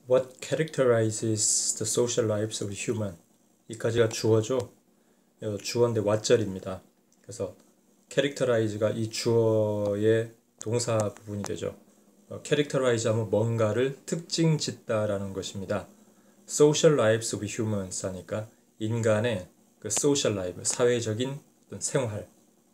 What characterizes the social lives of human? 이까지가 주어죠. 주어인데 what절입니다. 그래서 characterize가 이 주어의 동사 부분이 되죠. characterize 하면 뭔가를 특징 짓다라는 것입니다. social lives of humans 하니까 인간의 그 social life, 사회적인 어떤 생활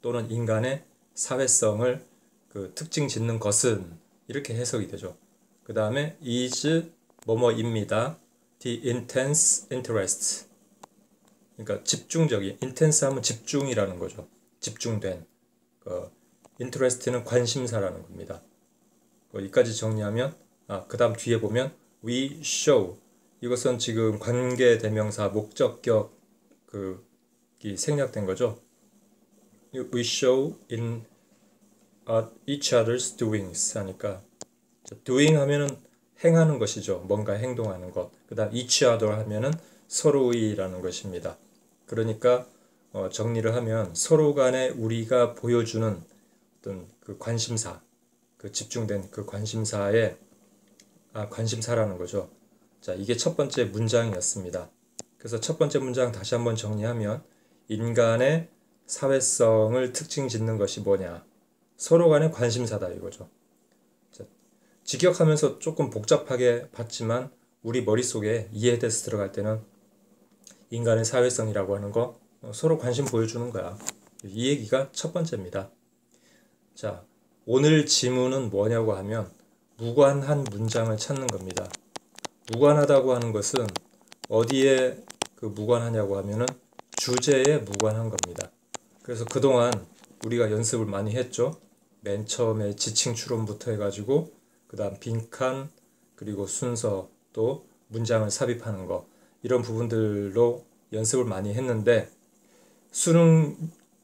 또는 인간의 사회성을 그 특징 짓는 것은 이렇게 해석이 되죠. 그 다음에 is 뭐뭐입니다. the intense interest. 그러니까 집중적인, intense 하면 집중이라는 거죠. 집중된. interest는 관심사라는 겁니다. 여기까지 정리하면, 그 다음 뒤에 보면 we show. 이것은 지금 관계대명사 목적격 이 생략된 거죠. We show in each other's doings 하니까 doing 하면은 행하는 것이죠. 뭔가 행동하는 것. 그 다음 each other 하면은 서로의라는 것입니다. 그러니까 정리를 하면 서로 간에 우리가 보여주는 어떤 그 관심사, 그 집중된 그 관심사의 관심사라는 거죠. 자, 이게 첫 번째 문장이었습니다. 그래서 첫 번째 문장 다시 한번 정리하면 인간의 사회성을 특징 짓는 것이 뭐냐? 서로 간의 관심사다 이거죠. 자, 직역하면서 조금 복잡하게 봤지만 우리 머릿속에 이해돼서 들어갈 때는 인간의 사회성이라고 하는 거 서로 관심 보여주는 거야. 이 얘기가 첫 번째입니다. 자, 오늘 지문은 뭐냐고 하면 무관한 문장을 찾는 겁니다. 무관하다고 하는 것은 어디에 무관하냐고 하면은 주제에 무관한 겁니다. 그래서 그동안 우리가 연습을 많이 했죠. 맨 처음에 지칭 추론부터 해가지고 그 다음 빈칸 그리고 순서 또 문장을 삽입하는 거 이런 부분들로 연습을 많이 했는데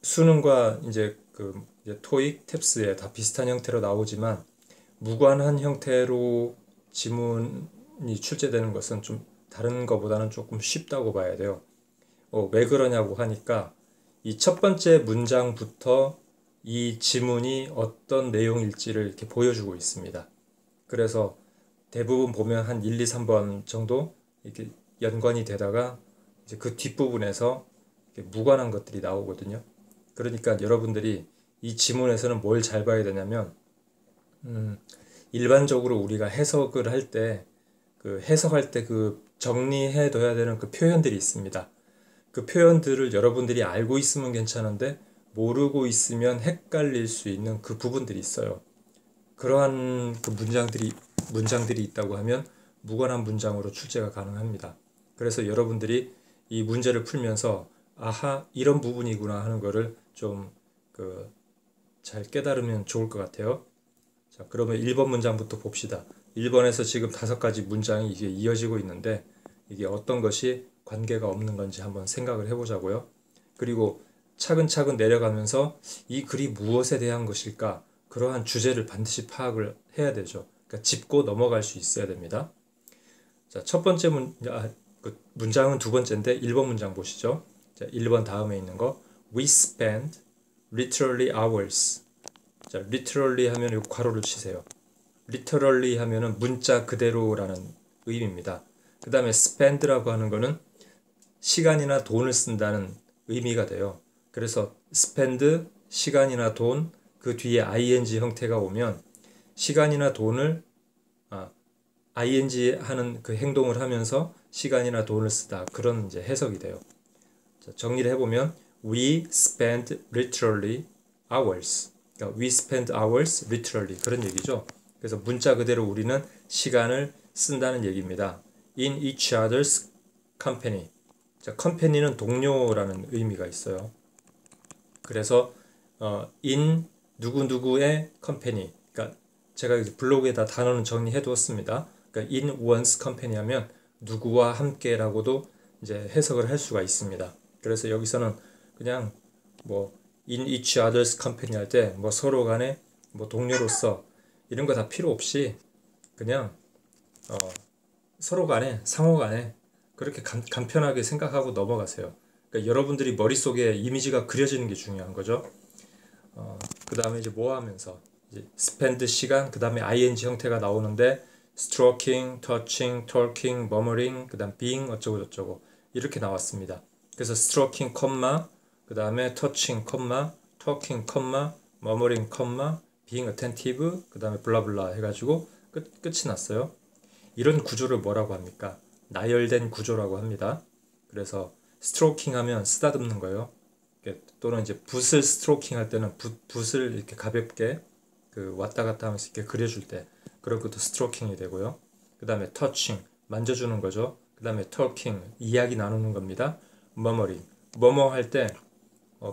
수능과 이제 토익, 탭스에 다 비슷한 형태로 나오지만 무관한 형태로 지문이 출제되는 것은 좀 다른 것보다는 조금 쉽다고 봐야 돼요. 왜 그러냐고 하니까 이 첫 번째 문장부터 이 지문이 어떤 내용일지를 이렇게 보여주고 있습니다. 그래서 대부분 보면 한 1, 2, 3번 정도 이렇게 연관이 되다가 이제 그 뒷부분에서 이렇게 무관한 것들이 나오거든요. 그러니까 여러분들이 이 지문에서는 뭘 잘 봐야 되냐면 일반적으로 우리가 해석을 할 때 해석할 때 정리해 둬야 되는 그 표현들이 있습니다. 그 표현들을 여러분들이 알고 있으면 괜찮은데 모르고 있으면 헷갈릴 수 있는 그 부분들이 있어요. 그러한 그 문장들이 있다고 하면 무관한 문장으로 출제가 가능합니다. 그래서 여러분들이 이 문제를 풀면서 아하 이런 부분이구나 하는 거를 좀 잘 깨달으면 좋을 것 같아요. 자, 그러면 1번 문장부터 봅시다. 1번에서 지금 5가지 문장이 이게 이어지고 있는데 이게 어떤 것이 관계가 없는 건지 한번 생각을 해보자고요. 그리고 차근차근 내려가면서 이 글이 무엇에 대한 것일까? 그러한 주제를 반드시 파악을 해야 되죠. 그러니까 짚고 넘어갈 수 있어야 됩니다. 자, 첫 번째 문장은 두 번째인데 1번 문장 보시죠. 자, 1번 다음에 있는 거 We spend literally hours. 자, literally 하면 이 괄호를 치세요. literally 하면은 문자 그대로라는 의미입니다. 그 다음에 spend라고 하는 거는 시간이나 돈을 쓴다는 의미가 돼요. 그래서 spend, 시간이나 돈, 그 뒤에 ing 형태가 오면 시간이나 돈을 ing 하는 그 행동을 하면서 시간이나 돈을 쓰다 그런 이제 해석이 돼요. 자, 정리를 해보면 We spend literally hours. 그러니까 we spend hours literally 그런 얘기죠. 그래서 문자 그대로 우리는 시간을 쓴다는 얘기입니다. In each other's company. 자, company는 동료라는 의미가 있어요. 그래서 in 누구누구의 company. 그러니까 제가 블로그에다 단어는 정리해 두었습니다. 그러니까 in one's company 하면 누구와 함께라고도 이제 해석을 할 수가 있습니다. 그래서 여기서는 그냥 in each other's company 할 때 서로 간에 동료로서 이런 거 다 필요 없이 그냥 서로 간에 상호 간에 그렇게 간편하게 생각하고 넘어가세요. 그러니까 여러분들이 머릿속에 이미지가 그려지는 게 중요한 거죠. 그 다음에 이제 뭐 하면서 이제 spend 시간 그 다음에 ing 형태가 나오는데 stroking, touching, talking, murmuring, 그 다음 being 어쩌고 저쩌고 이렇게 나왔습니다. 그래서 stroking, 그 다음에 touching, talking, murmuring, being attentive, 그 다음에 블라블라 해가지고 끝이 났어요. 이런 구조를 뭐라고 합니까? 나열된 구조라고 합니다. 그래서 스트로킹 하면 쓰다듬는 거예요. 또는 이제 붓을 스트로킹 할 때는 붓을 이렇게 가볍게 그 왔다 갔다 하면서 이렇게 그려줄 때 그런 것도 스트로킹이 되고요. 그 다음에 터칭 만져주는 거죠. 그 다음에 talking 이야기 나누는 겁니다. murmuring 뭐뭐 할 때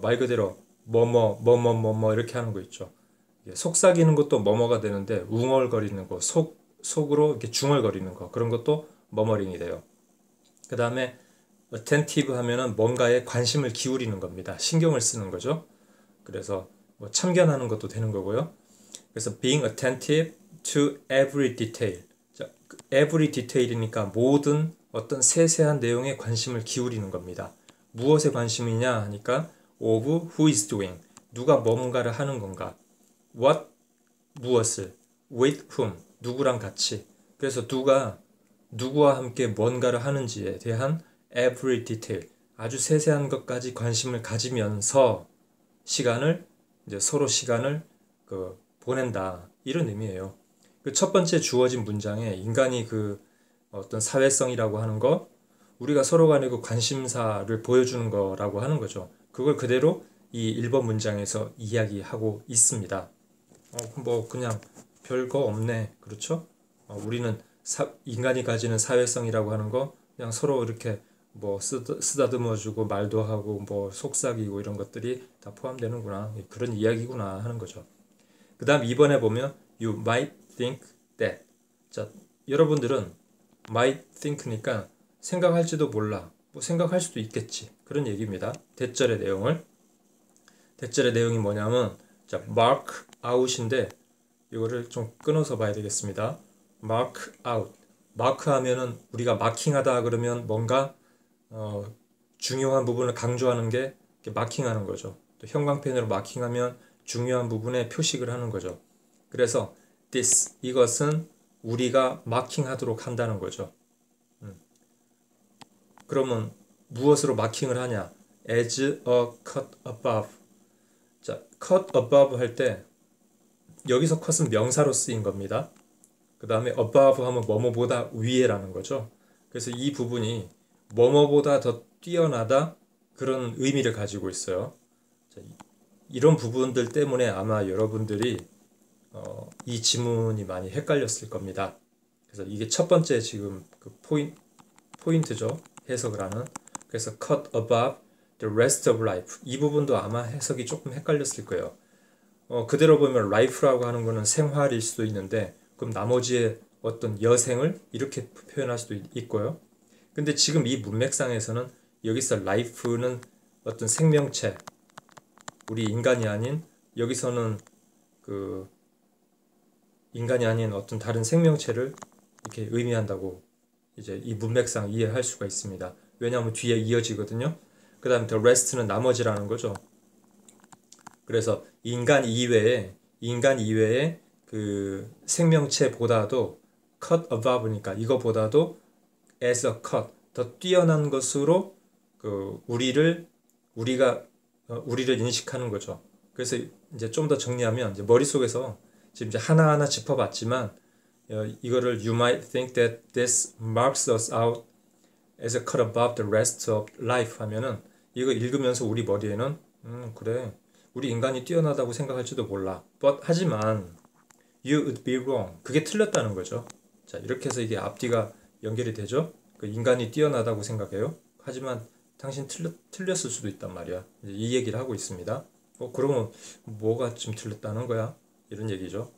말 그대로 뭐뭐 이렇게 하는 거 있죠. 속삭이는 것도 뭐뭐가 되는데 웅얼거리는 거 속으로 이렇게 중얼거리는 거 그런 것도 murmuring이 돼요. 그 다음에 attentive 하면은 뭔가에 관심을 기울이는 겁니다. 신경을 쓰는 거죠. 그래서 뭐 참견하는 것도 되는 거고요. 그래서 being attentive to every detail. 자, every detail이니까 모든 어떤 세세한 내용에 관심을 기울이는 겁니다. 무엇에 관심이냐 하니까 of who is doing. 누가 뭔가를 하는 건가. what 무엇을. with whom 누구랑 같이. 그래서 누구와 함께 뭔가를 하는지에 대한 every detail 아주 세세한 것까지 관심을 가지면서 이제 서로 시간을 보낸다 이런 의미예요. 그 첫 번째 주어진 문장에 인간이 그 어떤 사회성이라고 하는 거 우리가 서로 간의 그 관심사를 보여주는 거라고 하는 거죠. 그걸 그대로 이 1번 문장에서 이야기하고 있습니다. 뭐 그냥 별거 없네. 그렇죠? 우리는 인간이 가지는 사회성이라고 하는 거 그냥 서로 이렇게 뭐 쓰다듬어주고 말도 하고 뭐 속삭이고 이런 것들이 다 포함되는구나. 그런 이야기구나 하는 거죠. 그 다음 2번에 보면 You might think that. 자, 여러분들은 might think니까 생각할지도 몰라. 뭐 생각할 수도 있겠지. 그런 얘기입니다. 대절의 내용이 뭐냐면 자, mark out인데 이거를 좀 끊어서 봐야 되겠습니다. mark out. 마크 하면은 우리가 마킹하다 그러면 뭔가 중요한 부분을 강조하는 게 마킹하는 거죠. 또 형광펜으로 마킹하면 중요한 부분에 표식을 하는 거죠. 그래서 this 이것은 우리가 마킹하도록 한다는 거죠. 그러면 무엇으로 마킹을 하냐? as a cut above. 자, cut above 할 때 여기서 cut은 명사로 쓰인 겁니다. 그 다음에 above 하면 뭐뭐보다 위에라는 거죠. 그래서 이 부분이 뭐뭐보다 더 뛰어나다 그런 의미를 가지고 있어요. 자, 이런 부분들 때문에 아마 여러분들이 이 지문이 많이 헷갈렸을 겁니다. 그래서 이게 첫 번째 지금 그 포인트죠. 해석을 하는. 그래서 cut above the rest of life. 이 부분도 아마 해석이 조금 헷갈렸을 거예요. 그대로 보면 life라고 하는 거는 생활일 수도 있는데 그럼 나머지의 어떤 여생을 이렇게 표현할 수도 있고요. 근데 지금 이 문맥상에서는 여기서 life는 어떤 생명체, 우리 인간이 아닌 여기서는 그 인간이 아닌 어떤 다른 생명체를 이렇게 의미한다고 이제 이 문맥상 이해할 수가 있습니다. 왜냐하면 뒤에 이어지거든요. 그 다음에 the rest는 나머지라는 거죠. 그래서 인간 이외에 그 생명체보다도 cut above니까 이거보다도 as a cut 더 뛰어난 것으로 그 우리를 인식하는 거죠. 그래서 이제 좀 더 정리하면 이제 머릿속에서 지금 이제 하나하나 짚어봤지만 이거를 you might think that this marks us out as a cut above the rest of life 하면은 이거 읽으면서 우리 머리에는 그래 우리 인간이 뛰어나다고 생각할지도 몰라. 하지만 you would be wrong. 그게 틀렸다는 거죠. 자, 이렇게 해서 이게 앞뒤가 연결이 되죠. 그 인간이 뛰어나다고 생각해요. 하지만 당신 틀렸을 수도 있단 말이야. 이 얘기를 하고 있습니다. 그러면 뭐가 좀 틀렸다는 거야? 이런 얘기죠.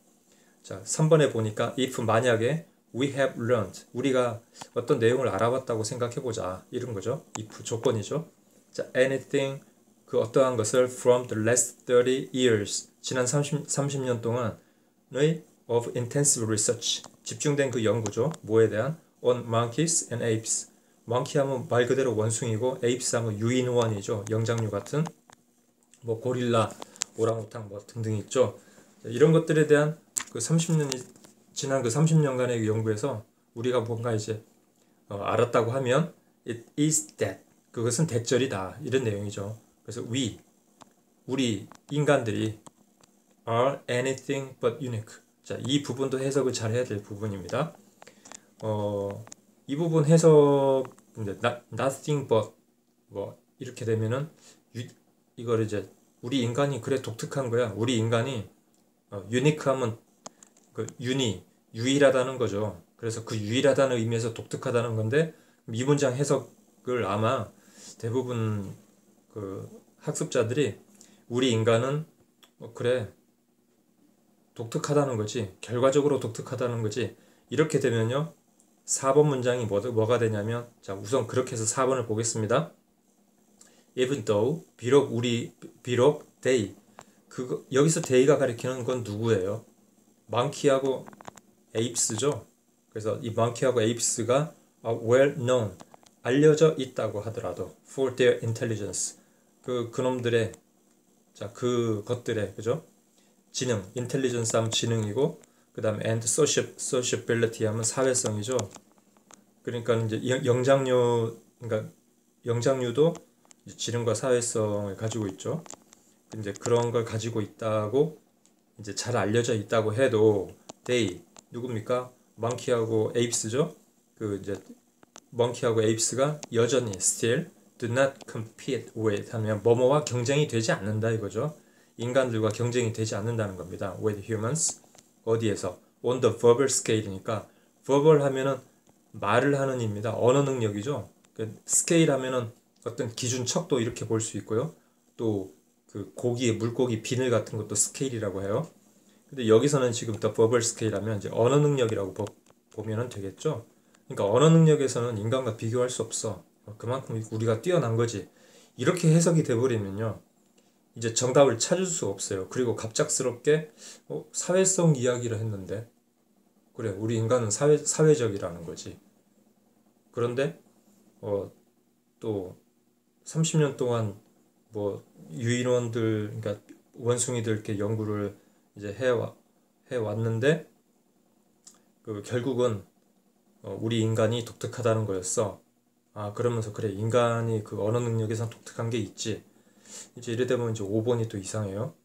자, 3번에 보니까 if 만약에 we have learned 우리가 어떤 내용을 알아봤다고 생각해보자 이런 거죠. if 조건이죠. 자, anything 그 어떠한 것을 from the last 30 years 지난 30년 동안의 of intensive research 집중된 그 연구죠. 뭐에 대한 on monkeys and apes. monkey 하면 말 그대로 원숭이고 apes 하면 유인원이죠. 영장류 같은 뭐 고릴라, 오랑우탕 뭐 등등 있죠. 이런 것들에 대한 그 30년이 지난 그 30년간의 연구에서 우리가 뭔가 이제 알았다고 하면 it is that 그것은 대절이다 이런 내용이죠. 그래서 우리 인간들이 are anything but unique. 자, 이 부분도 해석을 잘 해야 될 부분입니다. 이 부분 해석 nothing but 뭐 이렇게 되면은 이걸 이제 우리 인간이 그래 독특한 거야. 우리 인간이 유니크하면 그 유일하다는 거죠. 그래서 그 유일하다는 의미에서 독특하다는 건데 이 문장 해석을 아마 대부분 그 학습자들이 우리 인간은 그래 독특하다는 거지 결과적으로 독특하다는 거지 이렇게 되면요 4번 문장이 뭐가 되냐면 자 우선 그렇게 해서 4번을 보겠습니다. Even though 비록 they 여기서 they가 가리키는 건 누구예요? monkey하고 apes죠. 그래서 이 monkey하고 apes가 well known 알려져 있다고 하더라도 for their intelligence 그놈들의 자 그것들의 그죠? 지능 intelligence 하면 지능이고 그 다음에 and sociability 하면 사회성이죠. 그러니까 이제 영장류도 지능과 사회성을 가지고 있죠. 이제 그런 걸 가지고 있다고 이제 잘 알려져 있다고 해도 they 누굽니까? monkey하고 apes죠. 그 이제 monkey하고 apes가 여전히 still do not compete with 하면 뭐뭐와 경쟁이 되지 않는다 이거죠. 인간들과 경쟁이 되지 않는다는 겁니다. with humans 어디에서 on the verbal scale이니까 verbal 하면은 말을 하는 입니다. 언어 능력이죠. 그 scale 하면은 어떤 기준 척도 이렇게 볼 수 있고요. 또 그 물고기 비늘 같은 것도 스케일이라고 해요. 근데 여기서는 지금 더 verbal scale 하면 이제 언어 능력이라고 보면은 되겠죠. 그러니까 언어 능력에서는 인간과 비교할 수 없어. 그만큼 우리가 뛰어난 거지. 이렇게 해석이 돼버리면요. 이제 정답을 찾을 수 없어요. 그리고 갑작스럽게 사회성 이야기를 했는데 그래 우리 인간은 사회적이라는 거지. 그런데 또 30년 동안 뭐 유인원들 그러니까 원숭이들 이렇게 연구를 이제 해왔는데 그 결국은 우리 인간이 독특하다는 거였어. 그러면서 그래 인간이 그 언어 능력에선 독특한 게 있지. 이제 이래 되면 이제 5번이 또 이상해요.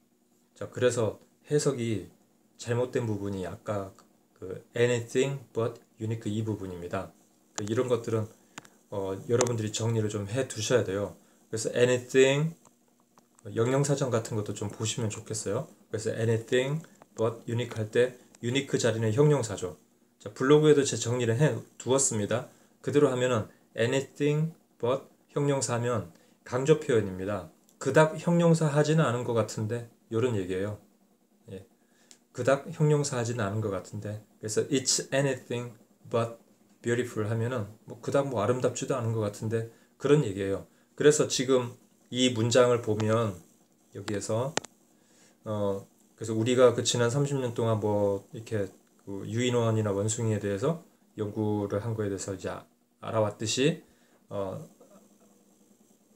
자 그래서 해석이 잘못된 부분이 아까 그 anything but unique 이 부분입니다. 이런 것들은 여러분들이 정리를 좀 해 두셔야 돼요. 그래서 anything 영영사전 같은 것도 좀 보시면 좋겠어요. 그래서 anything but unique 할 때 unique 자리는 형용사죠. 자 블로그에도 제 정리를 해 두었습니다. 그대로 하면은 anything but 형용사 하면 강조 표현입니다. 그닥 형용사 하지는 않은 것 같은데 이런 얘기예요. 예. 그닥 형용사 하지는 않은 것 같은데 그래서 it's anything but beautiful 하면은 뭐 그닥 뭐 아름답지도 않은 것 같은데 그런 얘기예요. 그래서 지금 이 문장을 보면 여기에서 그래서 우리가 그 지난 30년 동안 뭐 이렇게 그 유인원이나 원숭이에 대해서 연구를 한 거에 대해서 이제 알아왔듯이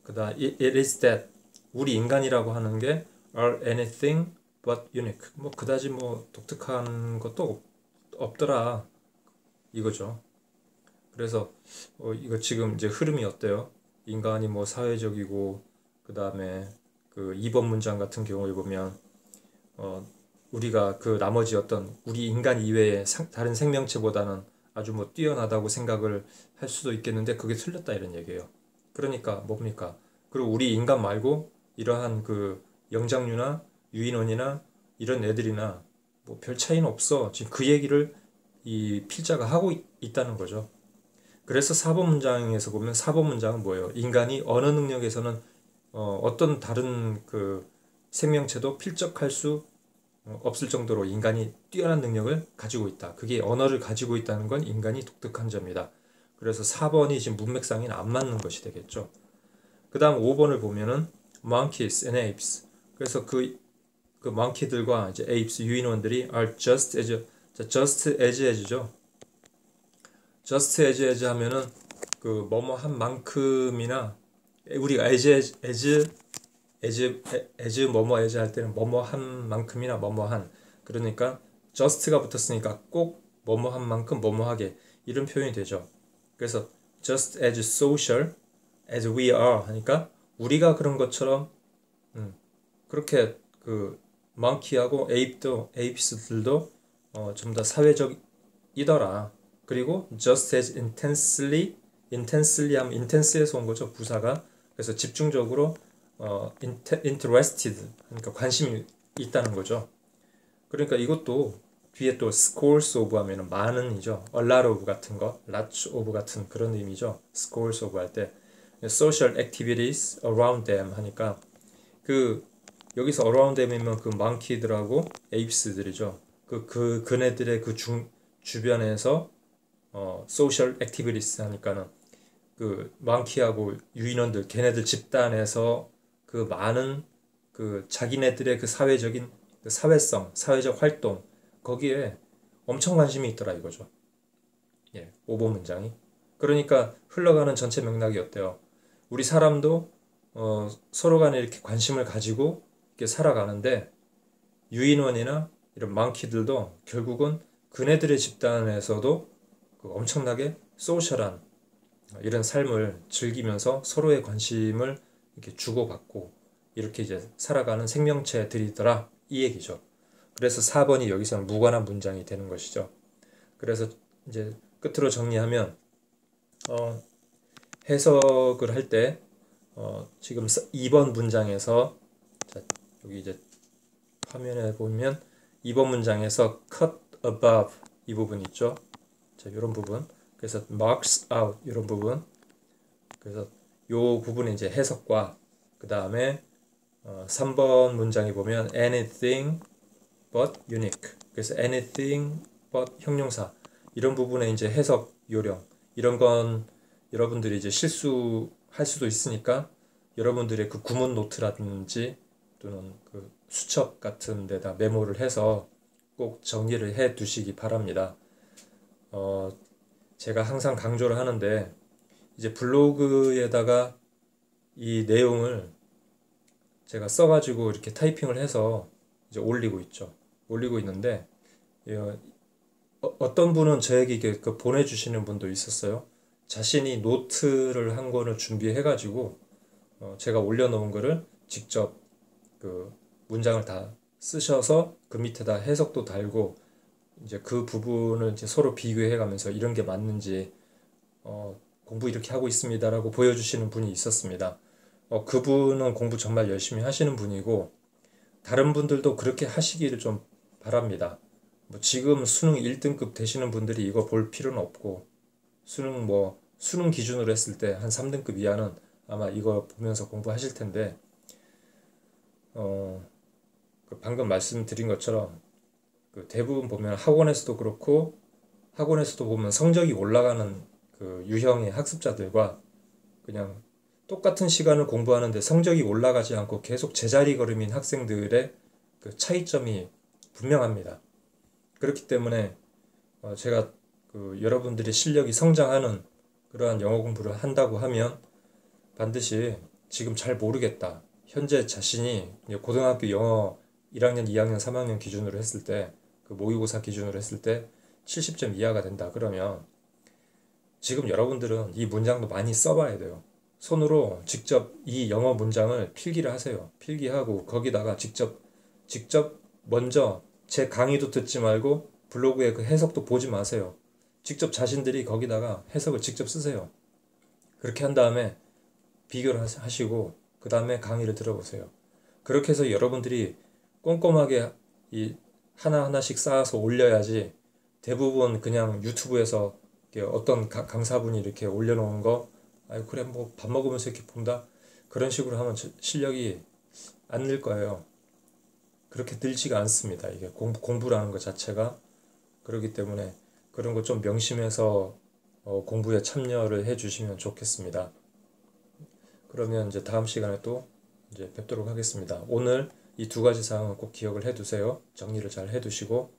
그다음 it is that 우리 인간이라고 하는 게 are anything but unique 뭐 그다지 뭐 독특한 것도 없더라 이거죠. 그래서 이거 지금 이제 흐름이 어때요? 인간이 뭐 사회적이고 그 다음에 그 2번 문장 같은 경우에 보면 우리가 그 나머지 어떤 우리 인간 이외의 다른 생명체보다는 아주 뭐 뛰어나다고 생각을 할 수도 있겠는데 그게 틀렸다 이런 얘기예요. 그러니까 뭡니까? 그리고 우리 인간 말고 이러한 그 영장류나 유인원이나 이런 애들이나 뭐 별 차이는 없어. 지금 그 얘기를 이 필자가 하고 있다는 거죠. 그래서 4번 문장에서 보면 4번 문장은 뭐예요? 인간이 언어 능력에서는 어떤 다른 그 생명체도 필적할 수 없을 정도로 인간이 뛰어난 능력을 가지고 있다. 그게 언어를 가지고 있다는 건 인간이 독특한 점이다. 그래서 4번이 지금 문맥상에는 안 맞는 것이 되겠죠. 그 다음 5번을 보면은 monkeys and apes. 그래서 그 monkey들과 이제 apes 유인원들이 are just as죠. just as 하면은 그 뭐뭐 한 만큼이나 우리가 as 뭐뭐 as 할 때는 뭐뭐 한 만큼이나 뭐뭐 한 그러니까 just가 붙었으니까 꼭 뭐뭐한 만큼 뭐뭐하게 이런 표현이 되죠. 그래서 just as social as we are 하니까 우리가 그런 것처럼 그렇게 그 monkey하고 apes들도 좀 더 사회적이더라. 그리고 just as intensely 하면 intense에서 온 거죠, 부사가. 그래서 집중적으로 interested 그러니까 관심이 있다는 거죠. 그러니까 이것도 뒤에 또 scores of 하면은 많은이죠. a lot of 같은 거, lots of 같은 그런 의미죠. scores of 할 때 social activities around them 하니까 그 여기서 around them이면 그 monkey들하고 apes들이죠. 그네들의 그 주변에서 social activities 하니까는 그 monkey하고 유인원들 걔네들 집단에서 그 많은 그 자기네들의 그 사회적인 그 사회성, 사회적 활동 거기에 엄청 관심이 있더라 이거죠. 예, 오버 문장이. 그러니까 흘러가는 전체 맥락이 어때요? 우리 사람도 서로 간에 이렇게 관심을 가지고 이렇게 살아가는데 유인원이나 이런 망키들도 결국은 그네들의 집단에서도 그 엄청나게 소셜한 이런 삶을 즐기면서 서로의 관심을 이렇게 주고받고 이렇게 이제 살아가는 생명체들이더라 이 얘기죠. 그래서 4번이 여기서는 무관한 문장이 되는 것이죠. 그래서 이제 끝으로 정리하면 해석을 할 때 지금 2번 문장에서 자, 여기 이제 화면에 보면 2번 문장에서 cut above 이 부분 있죠. 자, 이런 부분. 그래서 marks out 이런 부분. 그래서 요 부분의 이제 해석과 그 다음에 3번 문장에 보면 anything but unique. 그래서 anything but 형용사 이런 부분의 이제 해석 요령 이런 건 여러분들이 이제 실수할 수도 있으니까 여러분들의 그 구문 노트라든지 또는 그 수첩 같은 데다 메모를 해서 꼭 정리를 해 두시기 바랍니다. 제가 항상 강조를 하는데 이제 블로그에다가 이 내용을 제가 써가지고 이렇게 타이핑을 해서 이제 올리고 있죠. 올리고 있는데 어떤 분은 저에게 이게 그 보내주시는 분도 있었어요. 자신이 노트를 한 거를 준비해가지고 제가 올려놓은 거를 직접 그 문장을 다 쓰셔서 그 밑에다 해석도 달고 이제 그 부분을 이제 서로 비교해가면서 이런 게 맞는지 공부 이렇게 하고 있습니다라고 보여주시는 분이 있었습니다. 그분은 공부 정말 열심히 하시는 분이고 다른 분들도 그렇게 하시기를 좀 바랍니다. 뭐 지금 수능 1등급 되시는 분들이 이거 볼 필요는 없고 수능 기준으로 했을 때 한 3등급 이하는 아마 이거 보면서 공부하실 텐데 방금 말씀드린 것처럼 그 대부분 보면 학원에서도 그렇고 학원에서도 보면 성적이 올라가는 그 유형의 학습자들과 그냥 똑같은 시간을 공부하는데 성적이 올라가지 않고 계속 제자리 걸음인 학생들의 그 차이점이 분명합니다. 그렇기 때문에 제가 그 여러분들의 실력이 성장하는 그러한 영어 공부를 한다고 하면 반드시 지금 잘 모르겠다. 현재 자신이 고등학교 영어 1학년, 2학년, 3학년 기준으로 했을 때 그 모의고사 기준으로 했을 때 70점 이하가 된다. 그러면 지금 여러분들은 이 문장도 많이 써봐야 돼요. 손으로 직접 이 영어 문장을 필기를 하세요. 필기하고 거기다가 직접 먼저 제 강의도 듣지 말고 블로그에 그 해석도 보지 마세요. 직접 자신들이 거기다가 해석을 직접 쓰세요. 그렇게 한 다음에 비교를 하시고 그 다음에 강의를 들어보세요. 그렇게 해서 여러분들이 꼼꼼하게 이 하나하나씩 쌓아서 올려야지 대부분 그냥 유튜브에서 어떤 강사분이 이렇게 올려놓은 거 아유 그래 뭐 밥 먹으면서 이렇게 본다 그런 식으로 하면 실력이 안 늘 거예요. 그렇게 늘지가 않습니다. 이게 공부라는 것 자체가. 그렇기 때문에 그런 거 좀 명심해서 공부에 참여를 해 주시면 좋겠습니다. 그러면 이제 다음 시간에 또 이제 뵙도록 하겠습니다. 오늘 이 두 가지 사항은 꼭 기억을 해 두세요. 정리를 잘 해 두시고